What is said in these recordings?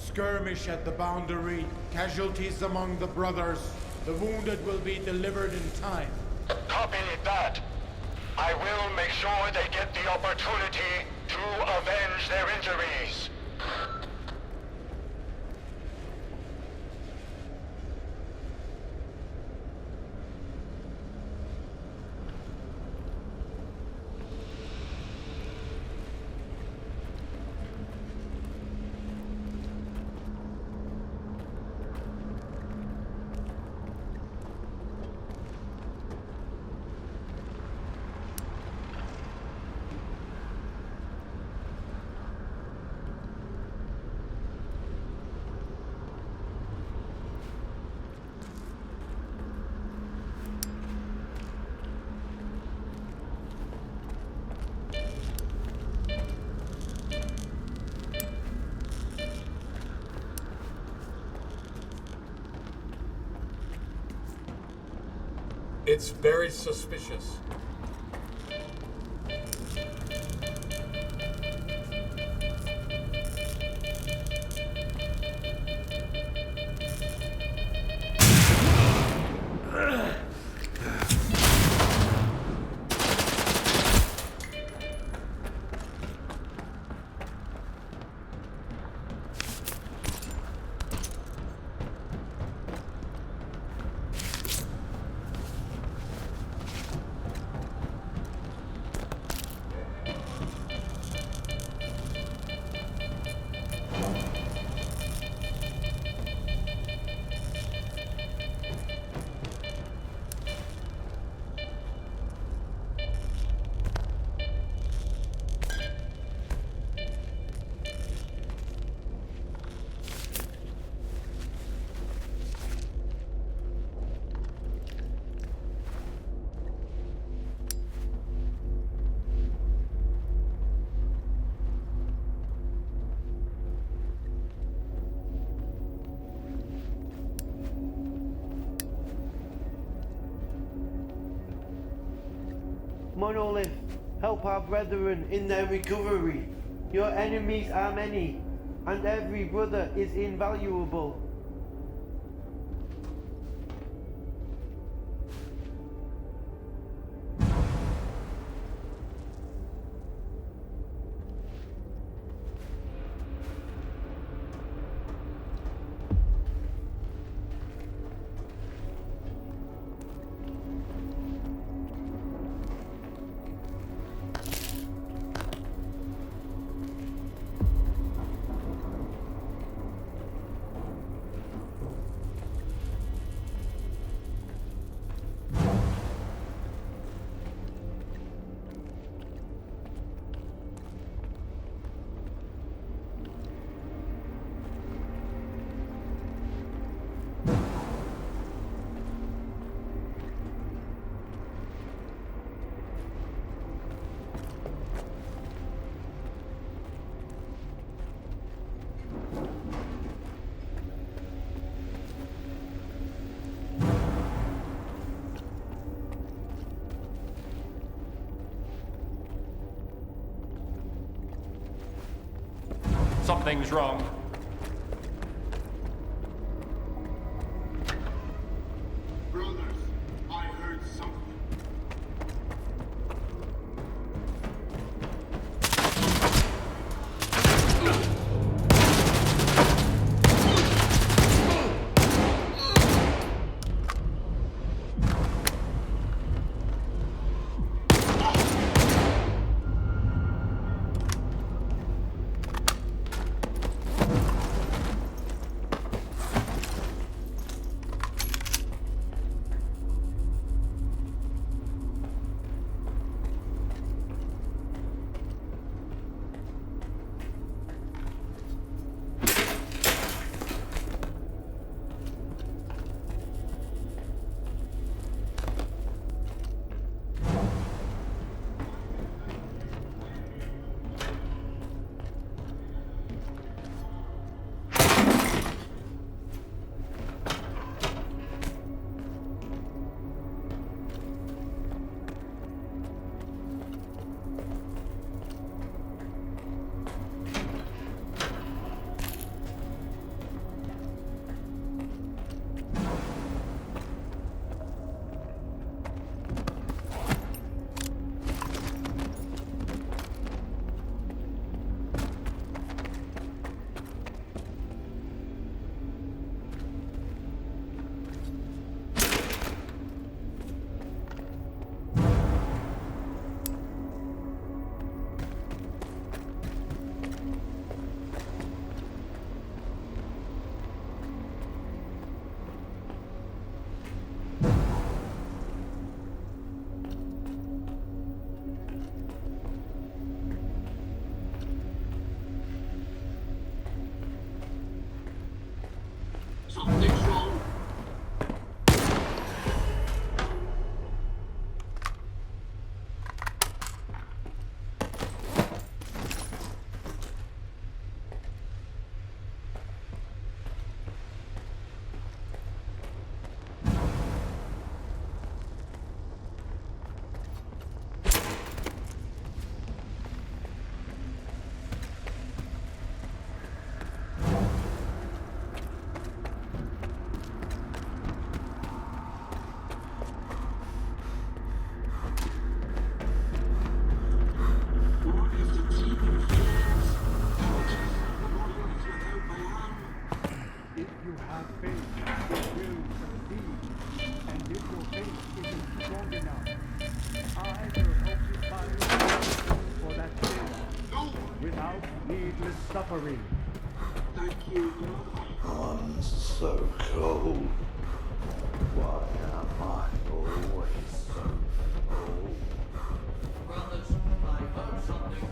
Skirmish at the boundary, casualties among the brothers. The wounded will be delivered in time. Copy that. I will make sure they get the opportunity to avenge their injuries. It's very suspicious. Monolith, help our brethren in their recovery. Your enemies are many, and every brother is invaluable. Something's wrong. Brothers, I heard something. Needless suffering. Thank you. I'm so cold. Why am I always so cold? Brothers, I heard something.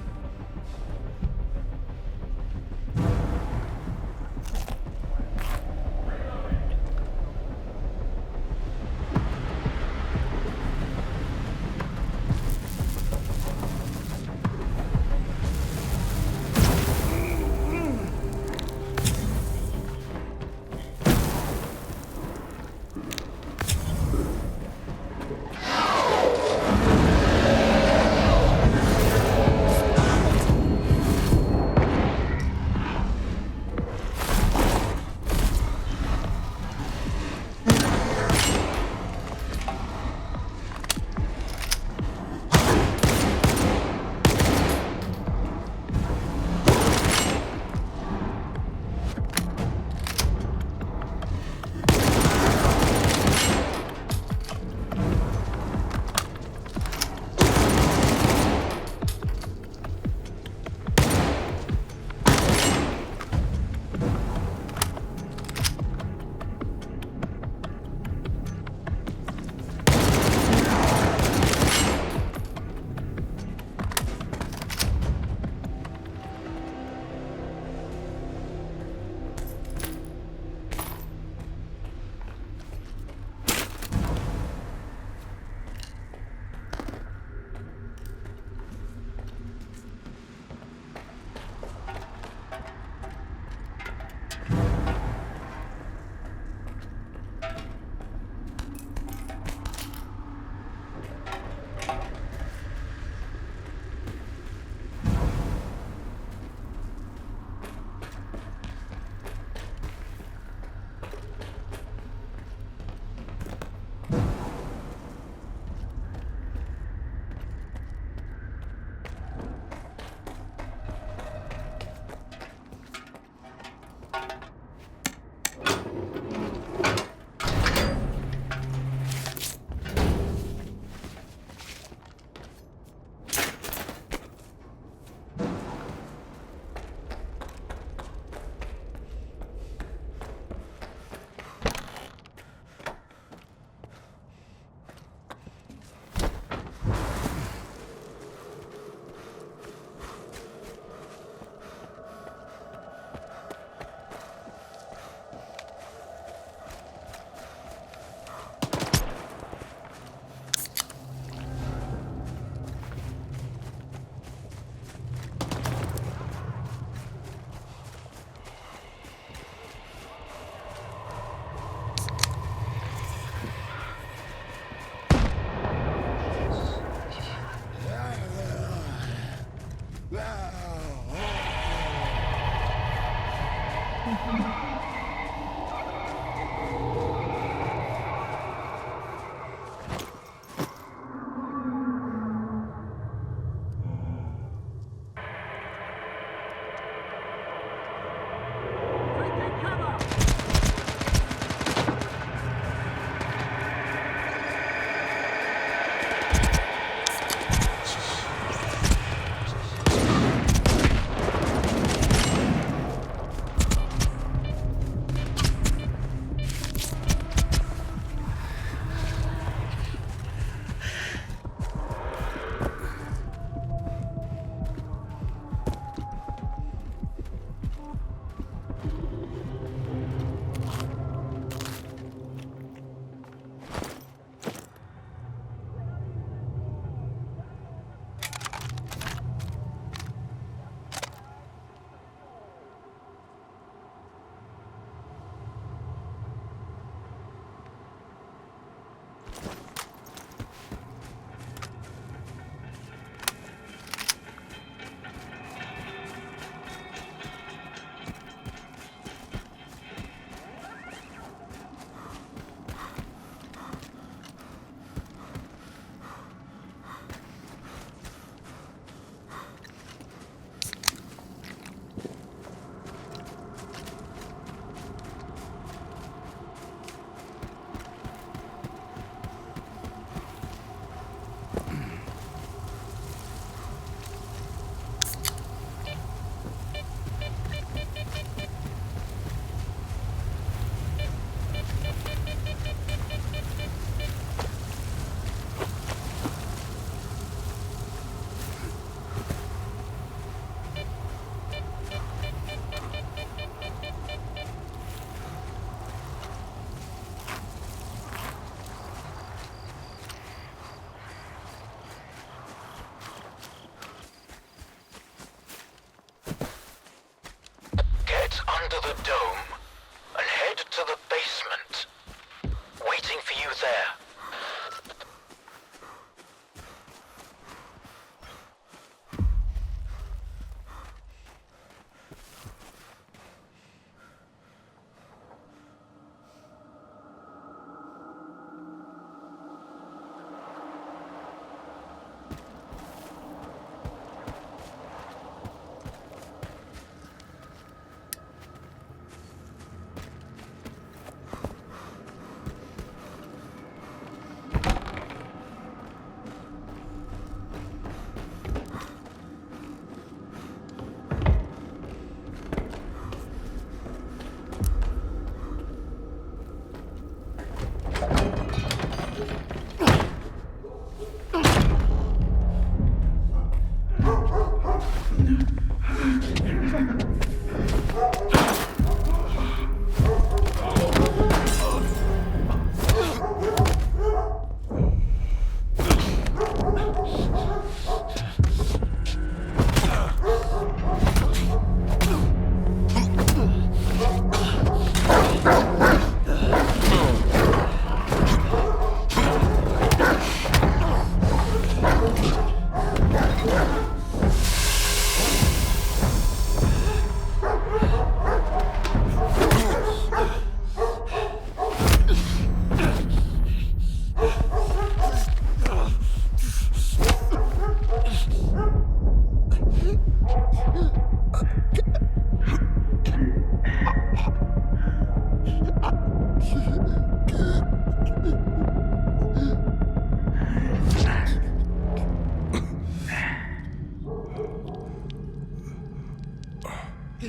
How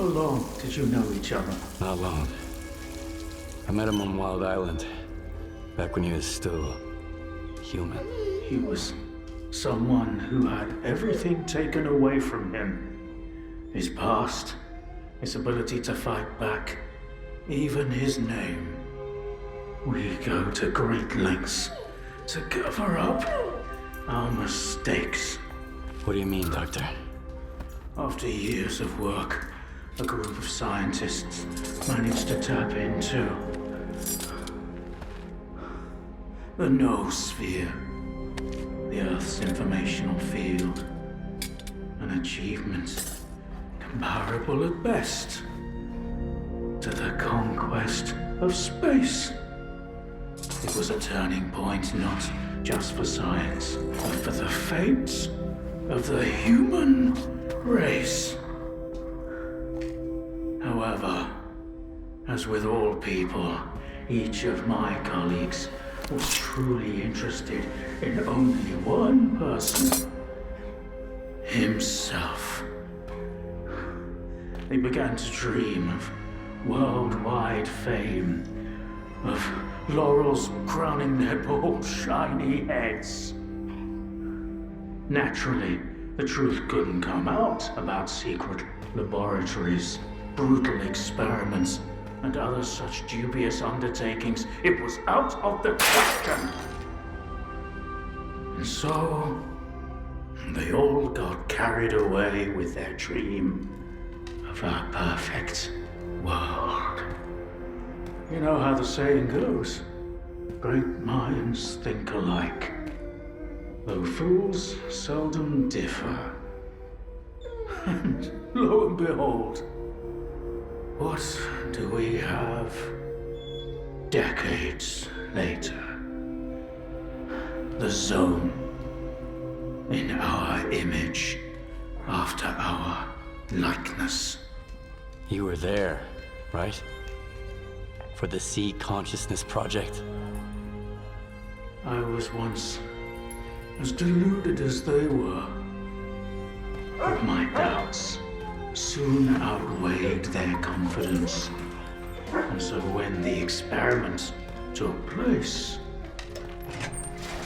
long did you know each other? Not long. I met him on Wild Island, back when he was still human. He was someone who had everything taken away from him. His past, his ability to fight back, even his name. We go to great lengths to cover up our mistakes. What do you mean, Doctor? After years of work, a group of scientists managed to tap into the noosphere, the Earth's informational field. An achievement comparable at best to the conquest of space. It was a turning point not just for science, but for the fates of the human race. However, as with all people, each of my colleagues was truly interested in only one person. Himself. They began to dream of worldwide fame, of laurels crowning their bald, shiny heads. Naturally, the truth couldn't come out about secret laboratories, brutal experiments, and other such dubious undertakings. It was out of the question. And so, they all got carried away with their dream of a perfect world. You know how the saying goes, great minds think alike, though fools seldom differ. And lo and behold, what do we have decades later? The Zone, in our image, after our likeness. You were there, right? For the Sea Consciousness Project? I was once as deluded as they were. But my doubts soon outweighed their confidence. And so when the experiment took place,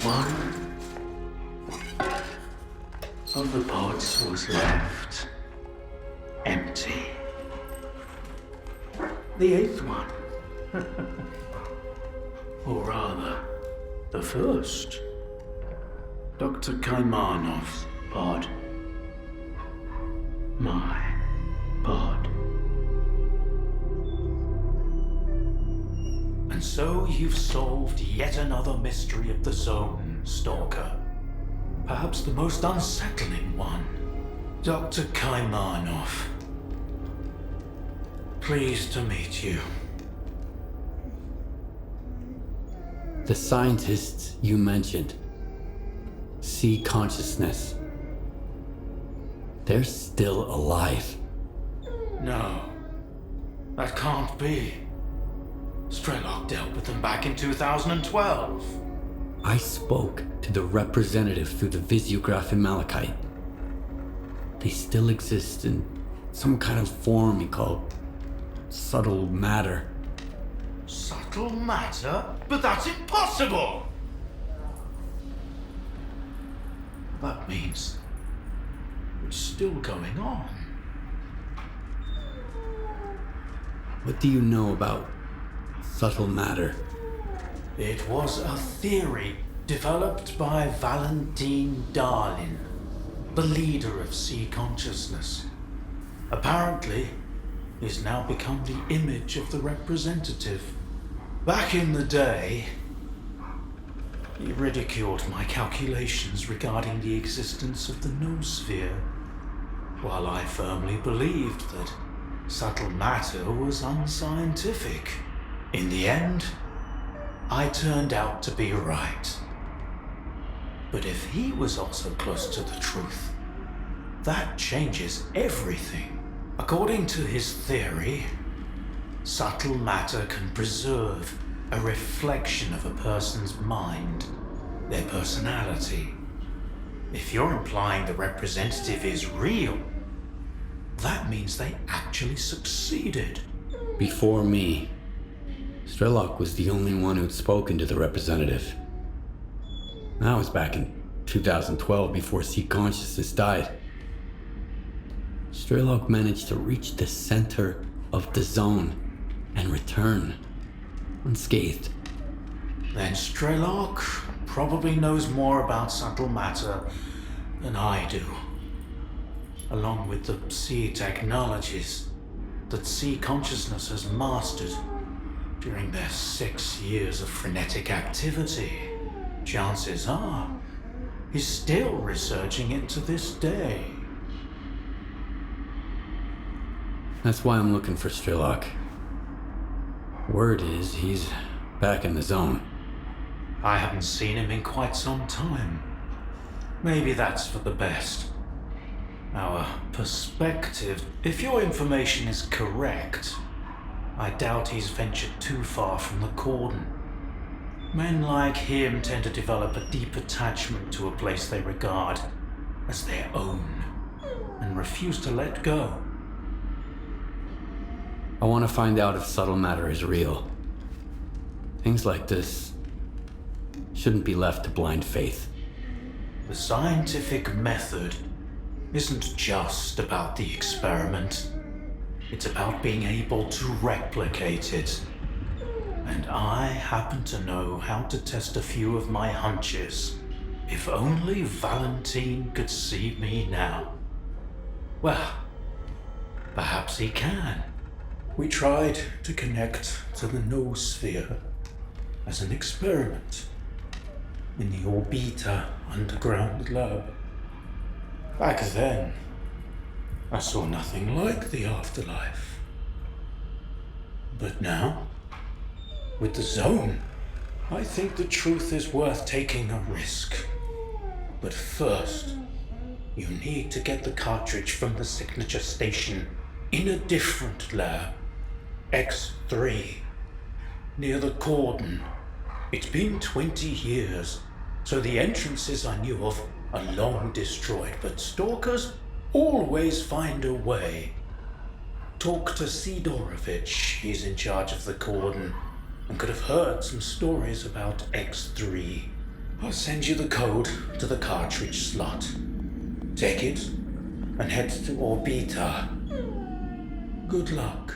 one of the pods was left empty. The eighth one. Or rather, the first. Dr. Kaimanov's pod. My pod. And so you've solved yet another mystery of the Zone, Stalker. Perhaps the most unsettling one. Dr. Kaimanov. Pleased to meet you. The scientists you mentioned, Sea Consciousness, they're still alive. No, that can't be. Strelok dealt with them back in 2012. I spoke to the representative through the visiograph in Malachite. They still exist in some kind of form he called subtle matter. Subtle matter? But that's impossible! That means it's still going on. What do you know about subtle matter? It was a theory developed by Valentine Darlin, the leader of Sea Consciousness. Apparently, he's now become the image of the representative. Back in the day, he ridiculed my calculations regarding the existence of the noosphere, while I firmly believed that subtle matter was unscientific. In the end, I turned out to be right. But if he was also close to the truth, that changes everything. According to his theory, subtle matter can preserve a reflection of a person's mind, their personality. If you're implying the representative is real, that means they actually succeeded. Before me, Strelok was the only one who'd spoken to the representative. That was back in 2012 before C consciousness died. Strelok managed to reach the center of the zone and return unscathed. Then Strelok probably knows more about subtle matter than I do, along with the C technologies that C consciousness has mastered during their 6 years of frenetic activity. Chances are he's still researching it to this day. That's why I'm looking for Strelok. Word is he's back in the zone. I haven't seen him in quite some time. Maybe that's for the best. Our perspective, if your information is correct, I doubt he's ventured too far from the cordon. Men like him tend to develop a deep attachment to a place they regard as their own and refuse to let go. I want to find out if subtle matter is real. Things like this shouldn't be left to blind faith. The scientific method isn't just about the experiment. It's about being able to replicate it. And I happen to know how to test a few of my hunches. If only Valentine could see me now. Well, perhaps he can. We tried to connect to the noosphere as an experiment in the Orbita underground lab. Back then, I saw nothing like the afterlife. But now, with the zone, I think the truth is worth taking a risk. But first, you need to get the cartridge from the signature station in a different lab, X3, near the cordon. It's been 20 years, so the entrances I knew of are long destroyed, but stalkers always find a way. Talk to Sidorovich, he's in charge of the cordon, and could have heard some stories about X3. I'll send you the code to the cartridge slot. Take it and head to Orbita. Good luck.